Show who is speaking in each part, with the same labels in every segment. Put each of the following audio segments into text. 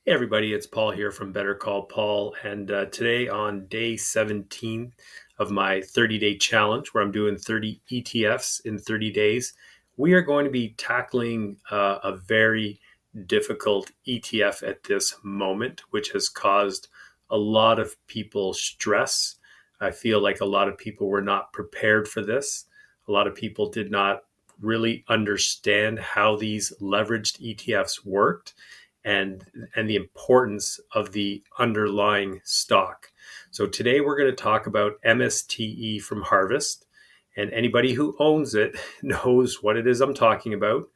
Speaker 1: Hey everybody, it's Paul here from Better Call Paul, and today on day 17 of my 30-day challenge, where I'm doing 30 ETFs in 30 days, we are going to be tackling a very difficult ETF at this moment, which has caused a lot of people stress. I feel like a lot of people were not prepared for this. A lot of people did not really understand how these leveraged ETFs worked and the importance of the underlying stock. So today we're going to talk about MSTE from Harvest, and anybody who owns it knows what it is I'm talking about.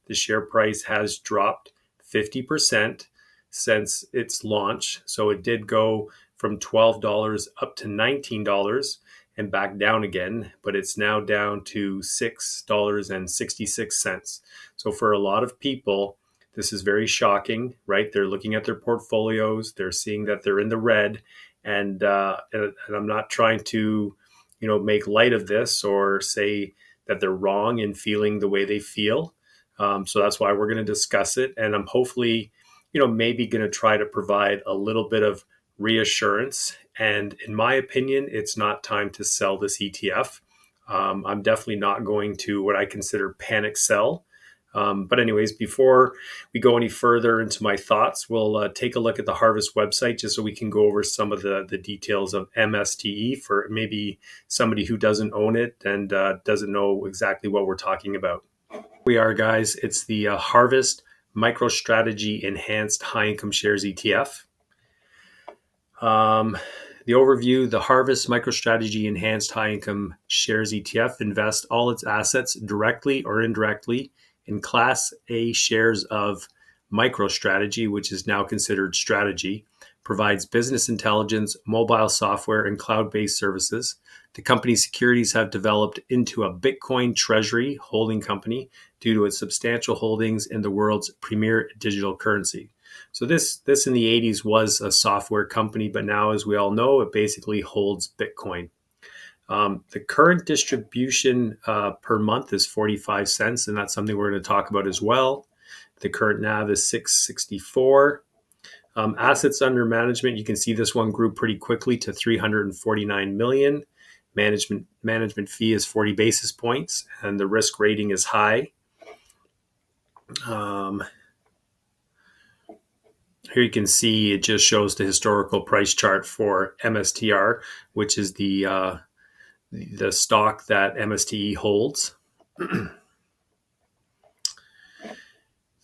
Speaker 1: The share price has dropped 50% since its launch. So it did go from $12 up to $19 and back down again, but it's now down to $6.66. So for a lot of people, this is very shocking, right? They're looking at their portfolios, they're seeing that they're in the red, and I'm not trying to, make light of this or say that they're wrong in feeling the way they feel. So that's why we're going to discuss it, and I'm hopefully, maybe going to try to provide a little bit of reassurance. And in my opinion, it's not time to sell this ETF. I'm definitely not going to what I consider panic sell. But anyways, before we go any further into my thoughts, we'll take a look at the Harvest website just so we can go over some of the details of MSTE for maybe somebody who doesn't own it and doesn't know exactly what we're talking about. We are, guys. It's the Harvest MicroStrategy Enhanced High Income Shares ETF. The overview: the Harvest MicroStrategy Enhanced High Income Shares ETF invests all its assets directly or indirectly in Class A shares of MicroStrategy, which is now considered strategy, provides business intelligence, mobile software, and cloud-based services. The company's securities have developed into a Bitcoin treasury holding company due to its substantial holdings in the world's premier digital currency. So this in the 80s was a software company, but now, as we all know, it basically holds Bitcoin. The current distribution per month is 45 cents, and that's something we're going to talk about as well. The current NAV is 664. Assets under management, you can see this one grew pretty quickly to 349 million. Management fee is 40 basis points, and the risk rating is high. Here you can see it just shows the historical price chart for MSTR, which is the stock that MSTE holds.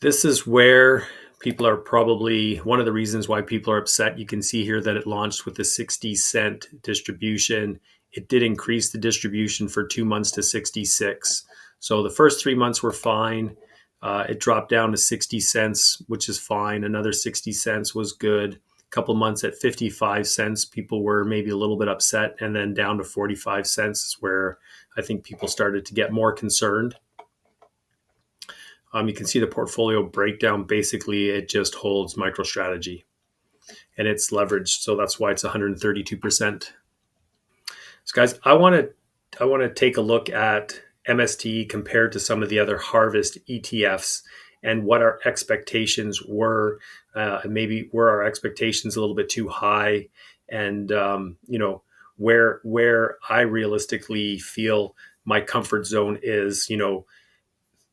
Speaker 1: This is where people are probably one of the reasons why people are upset. You can see here that it launched with a 60-cent distribution. It did increase the distribution for 2 months to 66. So the first 3 months were fine. It dropped down to 60 cents, which is fine. Another 60 cents was good. A couple months at 55 cents, people were maybe a little bit upset. And then down to 45 cents is where I think people started to get more concerned. You can see the portfolio breakdown. Basically, it just holds MicroStrategy, and it's leveraged. So that's why it's 132%. So guys, I want to take a look at MSTE compared to some of the other Harvest ETFs and what our expectations were. Maybe were our expectations a little bit too high, and where I realistically feel my comfort zone is,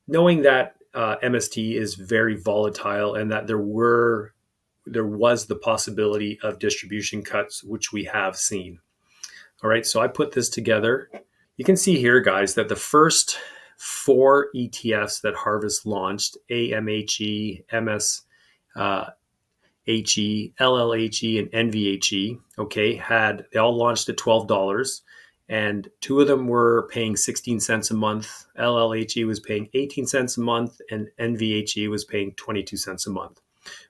Speaker 1: knowing that MSTE is very volatile and that there was the possibility of distribution cuts, which we have seen. All right, so I put this together. You can see here, guys, that the first 4 ETFs that Harvest launched, AMHE, MSHE, LLHE, and NVHE, they all launched at $12. And 2 of them were paying 16 cents a month. LLHE was paying 18 cents a month, and NVHE was paying 22 cents a month,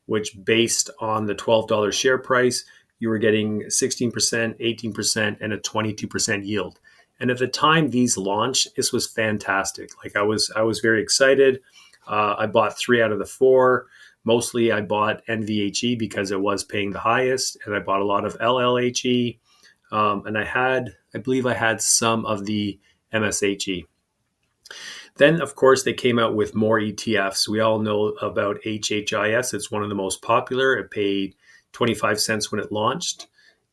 Speaker 1: which, based on the $12 share price, you were getting 16%, 18%, and a 22% yield. And at the time these launched, this was fantastic. Like I was very excited. I bought 3 out of the 4. Mostly I bought NVHE because it was paying the highest, and I bought a lot of LLHE. And I believe I had some of the MSHE. Then, of course, they came out with more ETFs. We all know about HHIS. It's one of the most popular. It paid 25 cents when it launched.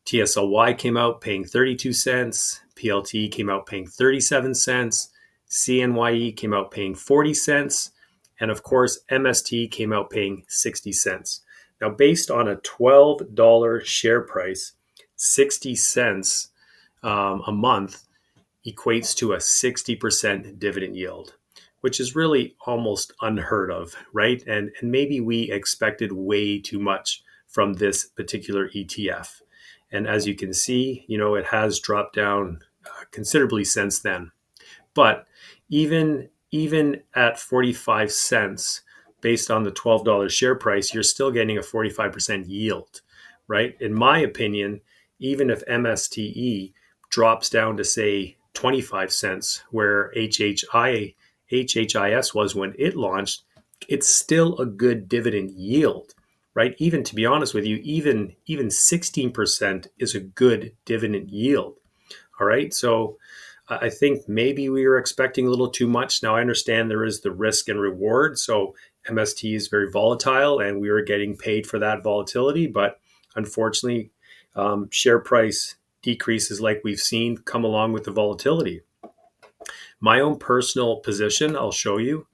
Speaker 1: TSLY came out paying 32 cents. PLT came out paying 37 cents. CNYE came out paying 40 cents. And of course, MSTE came out paying 60 cents. Now, based on a $12 share price, 60 cents a month equates to a 60% dividend yield, which is really almost unheard of, right? And maybe we expected way too much from this particular ETF. And as you can see, it has dropped down considerably since then. But even at 45 cents, based on the $12 share price, you're still getting a 45% yield, right? In my opinion, even if MSTE drops down to say 25 cents, where HHIS was when it launched, it's still a good dividend yield, right? Even, to be honest with you, even 16% is a good dividend yield. All right. So I think maybe we were expecting a little too much. Now, I understand there is the risk and reward. So MST is very volatile and we were getting paid for that volatility. But unfortunately, share price decreases like we've seen come along with the volatility. My own personal position, I'll show you.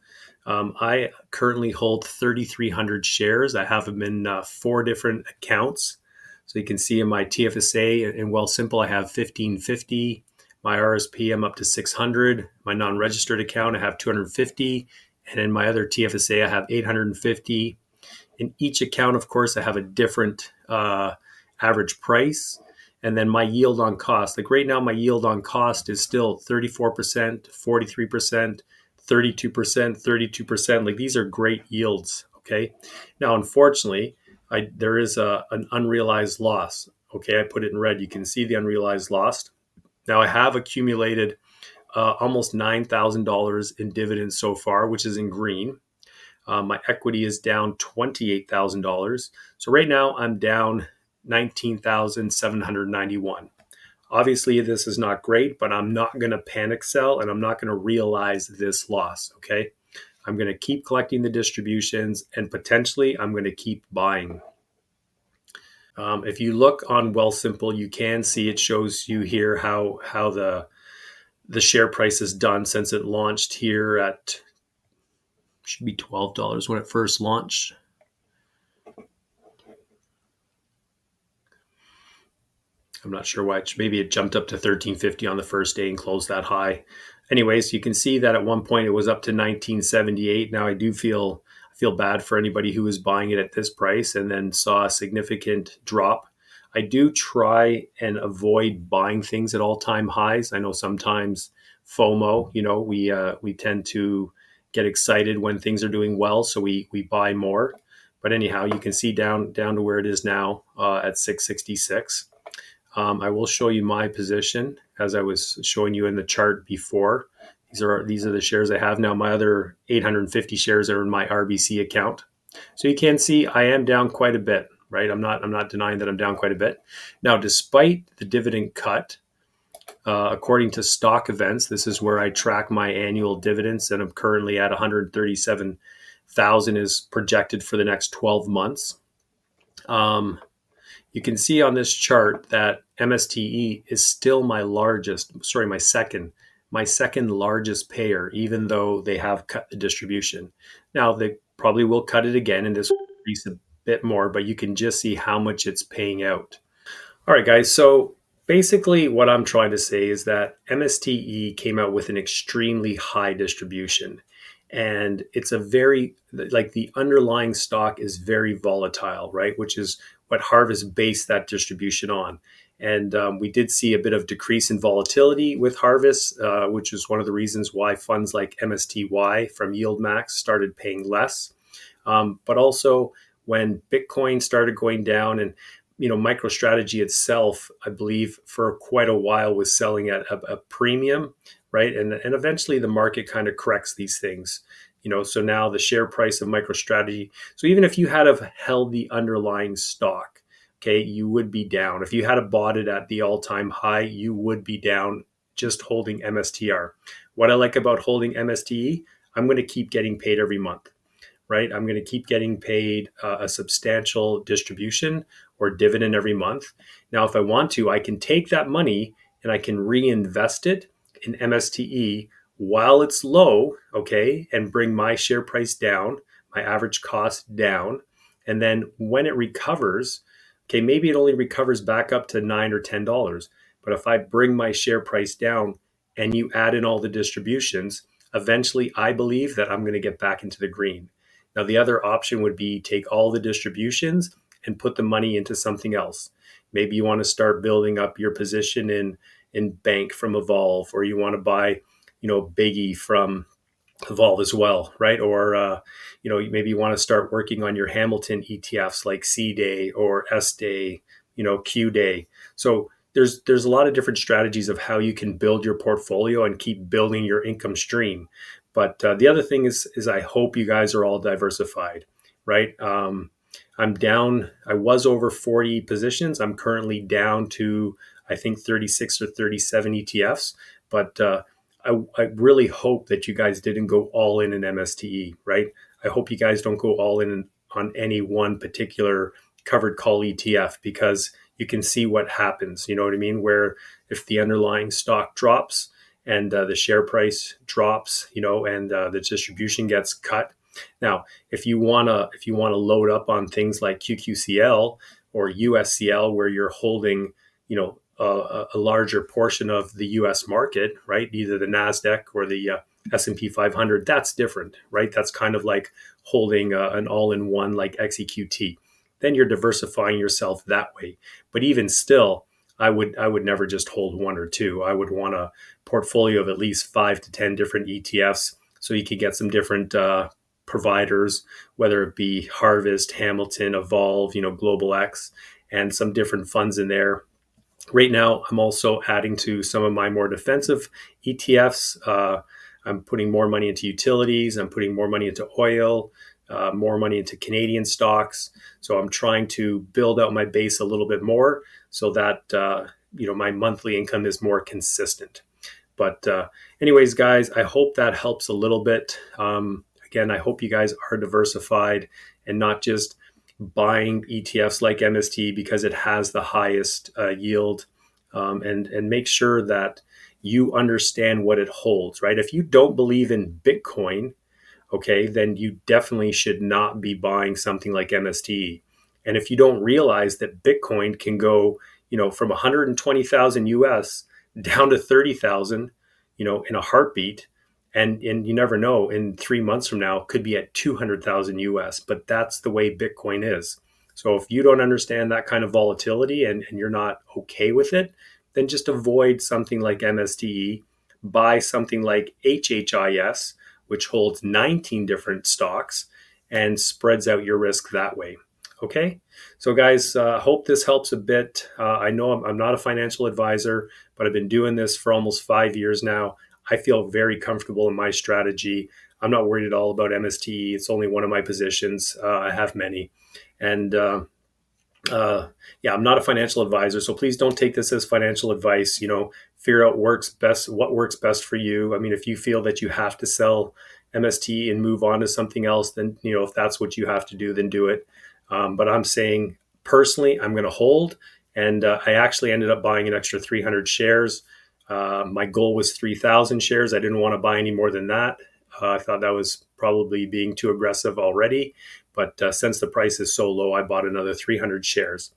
Speaker 1: I currently hold 3,300 shares. I have them in 4 different accounts. So you can see in my TFSA in Wealthsimple, I have 1,550. My RSP, I'm up to 600. My non-registered account, I have 250. And in my other TFSA, I have 850. In each account, of course, I have a different average price. And then my yield on cost. Like right now, my yield on cost is still 34%, 43%, 32%, 32%. Like these are great yields. Okay. Now, unfortunately, there is an unrealized loss. Okay. I put it in red. You can see the unrealized loss. Now, I have accumulated almost $9,000 in dividends so far, which is in green. My equity is down $28,000. So right now I'm down $19,791. Obviously, this is not great, but I'm not going to panic sell and I'm not going to realize this loss. Okay. I'm going to keep collecting the distributions and potentially I'm going to keep buying. If you look on Wealthsimple, you can see it shows you here how the share price is done since it launched here at, should be $12 when it first launched. I'm not sure why. Maybe it jumped up to $13.50 on the first day and closed that high. Anyways, you can see that at one point it was up to $19.78. Now I do feel bad for anybody who was buying it at this price and then saw a significant drop. I do try and avoid buying things at all-time highs. I know sometimes FOMO, we tend to get excited when things are doing well, so we buy more. But anyhow, you can see down to where it is now at 666. I will show you my position as I was showing you in the chart before. These are the shares I have now. My other 850 shares are in my RBC account. So you can see I am down quite a bit, right? I'm not denying that I'm down quite a bit. Now, despite the dividend cut, according to Stock Events, this is where I track my annual dividends, and I'm currently at 137,000 is projected for the next 12 months. You can see on this chart that MSTE is still my second largest payer, even though they have cut the distribution. Now, they probably will cut it again, and this will increase a bit more, but you can just see how much it's paying out. All right, guys. So basically what I'm trying to say is that MSTE came out with an extremely high distribution. And it's the underlying stock is very volatile, right? Which is what Harvest based that distribution on. And we did see a bit of decrease in volatility with Harvest, which is one of the reasons why funds like MSTY from YieldMax started paying less. But also when Bitcoin started going down and MicroStrategy itself, I believe for quite a while was selling at a premium, right? And eventually the market kind of corrects these things, so now the share price of MicroStrategy. So even if you had have held the underlying stock, okay, you would be down. If you had bought it at the all-time high, you would be down just holding MSTR. What I like about holding MSTE, I'm going to keep getting paid every month, right? I'm going to keep getting paid a substantial distribution or dividend every month. Now, if I want to, I can take that money and I can reinvest it in MSTE while it's low, okay, and bring my share price down, my average cost down. And then when it recovers, okay, maybe it only recovers back up to $9 or $10. But if I bring my share price down and you add in all the distributions, eventually I believe that I'm going to get back into the green. Now, the other option would be take all the distributions and put the money into something else. Maybe you want to start building up your position in bank from Evolve, or you want to buy, Biggie from Evolve as well, right? Or maybe you want to start working on your Hamilton ETFs like C Day or S Day, Q Day. So there's a lot of different strategies of how you can build your portfolio and keep building your income stream. But the other thing is I hope you guys are all diversified, right? I'm down. I was over 40 positions. I'm currently down to, I think, 36 or 37 ETFs. But I really hope that you guys didn't go all in MSTE, right? I hope you guys don't go all in on any one particular covered call ETF, because you can see what happens. You know what I mean? Where if the underlying stock drops and the share price drops, and the distribution gets cut. Now, if you wanna load up on things like QQCL or USCL, where you're holding, a larger portion of the U.S. market, right? Either the Nasdaq or the S&P 500. That's different, right? That's kind of like holding an all-in-one like XEQT. Then you're diversifying yourself that way. But even still, I would never just hold one or two. I would want a portfolio of at least 5 to 10 different ETFs, so you could get some different providers, whether it be Harvest, Hamilton, Evolve, Global X, and some different funds in there. Right now, I'm also adding to some of my more defensive ETFs. I'm putting more money into utilities. I'm putting more money into oil, more money into Canadian stocks. So I'm trying to build out my base a little bit more so that my monthly income is more consistent. But anyways, guys, I hope that helps a little bit. Again, I hope you guys are diversified and not just buying ETFs like MST because it has the highest yield, and make sure that you understand what it holds, right? If you don't believe in Bitcoin, okay, then you definitely should not be buying something like MSTE. And if you don't realize that Bitcoin can go, from 120,000 US down to 30,000, in a heartbeat, and you never know, in 3 months from now, it could be at 200,000 US, but that's the way Bitcoin is. So if you don't understand that kind of volatility and you're not okay with it, then just avoid something like MSTE, buy something like HHIS, which holds 19 different stocks and spreads out your risk that way. Okay, so guys, hope this helps a bit. I know I'm not a financial advisor, but I've been doing this for almost 5 years now. I feel very comfortable in my strategy. I'm not worried at all about MSTE. It's only one of my positions. I have many. And I'm not a financial advisor, so please don't take this as financial advice. Figure out what works best for you. I mean, if you feel that you have to sell MST and move on to something else, then if that's what you have to do, then do it. But I'm saying personally, I'm going to hold, and I actually ended up buying an extra 300 shares. My goal was 3,000 shares. I didn't want to buy any more than that. I thought that was probably being too aggressive already. But since the price is so low, I bought another 300 shares.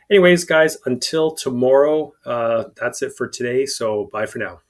Speaker 1: Anyways, guys, until tomorrow, that's it for today. So bye for now.